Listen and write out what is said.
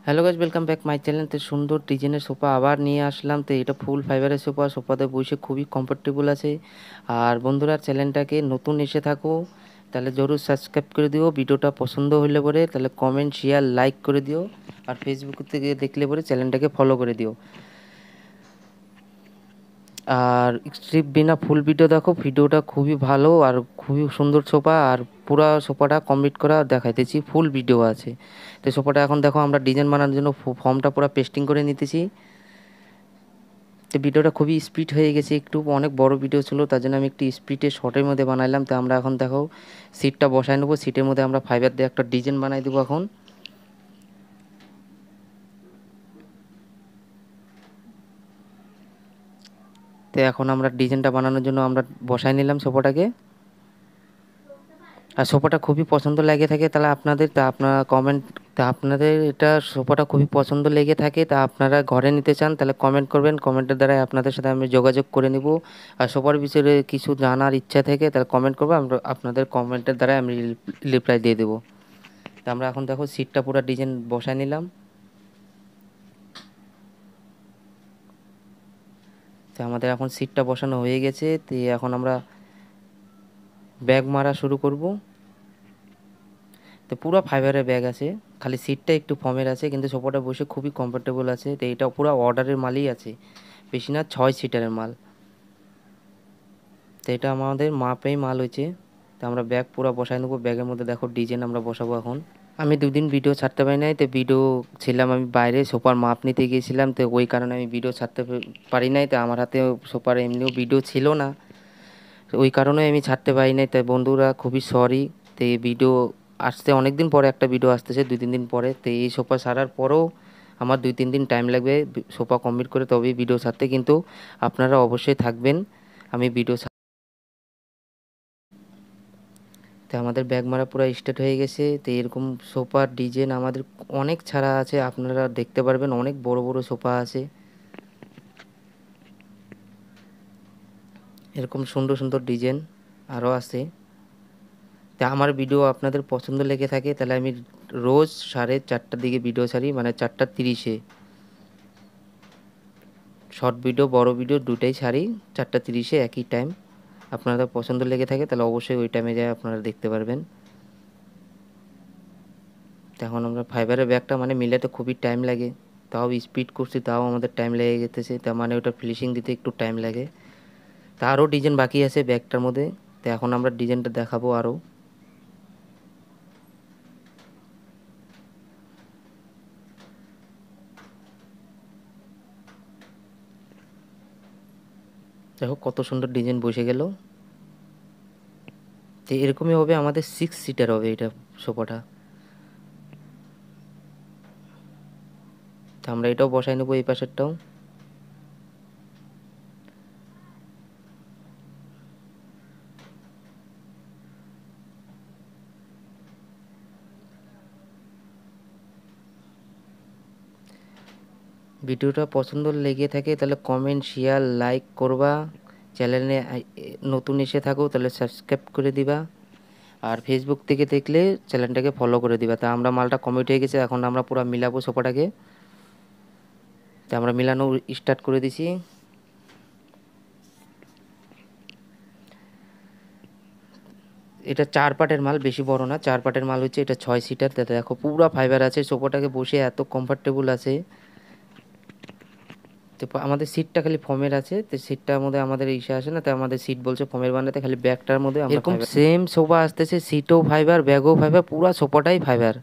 Hello guys, welcome back my channel. তো সুন্দর ডিজাইনের সোফা আবার নিয়ে আসলাম। তো এটা ফুল ফাইবারের সোফা, সোফাতে বসে খুবই কমফোর্টেবল আছে। আর বন্ধুরা, চ্যানেলটাকে নতুন এসে থাকো তাহলে জরুর সাবস্ক্রাইব করে দিও। ভিডিওটা পছন্দ হলে পরে তাহলে কমেন্ট শেয়ার লাইক করে দিও। আর ফেসবুক থেকে দেখলে পরে চ্যানেলটাকে ফলো করে দিও। আর স্ট্রিপ বিনা ফুল ভিডিও দেখো, ভিডিওটা খুবই ভালো আর খুবই সুন্দর সোফা। আর পুরা সোফাটা কমপ্লিট করা দেখাইতেছি, ফুল ভিডিও আছে। তো সোফাটা এখন দেখো আমরা ডিজাইন বানানোর জন্য ফর্মটা পুরো পেস্টিং করে নিতেছি। তো ভিডিওটা খুবই স্পিড হয়ে গেছে, একটু অনেক বড় ভিডিও ছিল তার জন্য আমি একটু স্পিডে শর্টের মধ্যে বানাইলাম। তো আমরা এখন দেখো সিটটা বসাই নেবো, সিটের মধ্যে আমরা ফাইবার দিয়ে একটা ডিজাইন বানাই দেবো এখন। তো এখন আমরা ডিজাইনটা বানানোর জন্য আমরা বসাই নিলাম সোফাটাকে। আর সোফাটা খুবই পছন্দ লেগে থাকে তাহলে আপনাদের, তা আপনারা কমেন্ট, তা আপনাদের এটা সোফাটা খুবই পছন্দ লেগে থাকে তা আপনারা ঘরে নিতে চান তাহলে কমেন্ট করবেন, কমেন্টের দ্বারাই আপনাদের সাথে আমি যোগাযোগ করে নিব। আর সোফার বিষয়ে কিছু জানার ইচ্ছা থেকে তাহলে কমেন্ট করবো, আমরা আপনাদের কমেন্টের দ্বারাই আমি রিপ্লাই দিয়ে দেবো। তা আমরা এখন দেখো সিটটা পুরো ডিজাইন বসাই নিলাম। তো আমাদের এখন সিটটা বসানো হয়ে গেছে। তো এখন আমরা ব্যাগ মারা শুরু করব। তো পুরো ফাইবারের ব্যাগ আছে, খালি সিটটা একটু ফমের আছে, কিন্তু সোফাটা বসে খুবই কমফোর্টেবল আছে। তো এটা পুরো অর্ডারের মালই আছে, বেশি না 6 সিটারের মাল। তো এটা আমাদের মাপেই মাল হয়েছে। তো আমরা ব্যাগ পুরো বসাই নেবো, ব্যাগের মধ্যে দেখো ডিজাইন আমরা বসাবো এখন। আমি দুদিন ভিডিও ছাড়তে পারি নাই, তো ভিডিও ছিলাম আমি বাইরে সোফার মাপ নিতে গিয়েছিলাম, তো ওই কারণে আমি ভিডিও ছাড়তে পারি নাই। তো আমার হাতে সোফার এমনিও ভিডিও ছিল না, তো ওই কারণে আমি ছাড়তে পারি নাই। তাই বন্ধুরা খুবই সরি। তো এই ভিডিও আসতে অনেক দিন পরে একটা ভিডিও আসতেছে, 2-3 দিন পরে। তো এই সোফা ছাড়ার পরেও আমার 2-3 দিন টাইম লাগবে সোফা কমপ্লিট করে তবেই ভিডিও ছাড়তে, কিন্তু আপনারা অবশ্যই থাকবেন আমি ভিডিও। তো আমাদের ব্যাগ মারা পুরো স্টার্ট হয়ে গেছে। তো এরকম সোফার ডিজাইন আমাদের অনেক ছাড়া আছে, আপনারা দেখতে পারবেন, অনেক বড় বড় সোফা আছে, এরকম সুন্দর সুন্দর ডিজাইন আরও আছে। তা আমার ভিডিও আপনাদের পছন্দ লেগে থাকে তাহলে আমি রোজ 4:30টার দিকে ভিডিও ছাড়ি, মানে 4:30-এ। শর্ট ভিডিও বড় ভিডিও দুটাই ছাড়ি 4:30-এ একই টাইম। আপনাদের পছন্দ লেগে থাকে তাহলে অবশ্যই ওই টাইমে যায় আপনারা দেখতে পারবেন। তো এখন আমরা ফাইবারের ব্যাগটা মানে মিলাতে খুবই টাইম লাগে, তাও স্পিড করছি তাও আমাদের টাইম লেগে গেতেছে, তার মানে ওটা ফিনিশিং দিতে একটু টাইম লাগে। তা আরও ডিজাইন বাকি আছে ব্যাগটার মধ্যে। তো এখন আমরা ডিজাইনটা দেখাবো আরও। দেখো কত সুন্দর ডিজাইন বসে গেল। তো এরকমই হবে, আমাদের 6 সিটার হবে এটা সোফাটা। তো আমরা এটাও বসাই নেবো এই পাশেরটাও। ভিডিওটা পছন্দ লেগে থাকে তাহলে কমেন্ট শেয়ার লাইক করবা। চ্যানেলে নতুন এসে থাকো তাহলে সাবস্ক্রাইব করে দিবা। আর ফেসবুক থেকে দেখলে চ্যানেলটাকে ফলো করে দিবা। তা আমরা মালটা কমপ্লিট হয়ে গেছে, এখন আমরা পুরো মিলাবো সোফাটাকে। তা আমরা মিলানো স্টার্ট করে দিছি। এটা 4 পার্টের মাল, বেশি বড় না, 4 পার্টের মাল হচ্ছে। এটা 6 সিটার। তাতে দেখো পুরো ফাইবার আছে, সোফাটাকে বসে এত কমফোর্টেবল আছে। তো আমাদের সিটটা খালি ফমের আছে, তো সিটটার মধ্যে আমাদের ইসে আসে না, তাই আমাদের সিট বলছে ফমের বানাতে, খালি ব্যাগটার মধ্যে আমরা এরকম সেম সোফা আসতেছে, সিটও ফাইবার ব্যাগও ফাইবার পুরো সোফাটাই ফাইবার।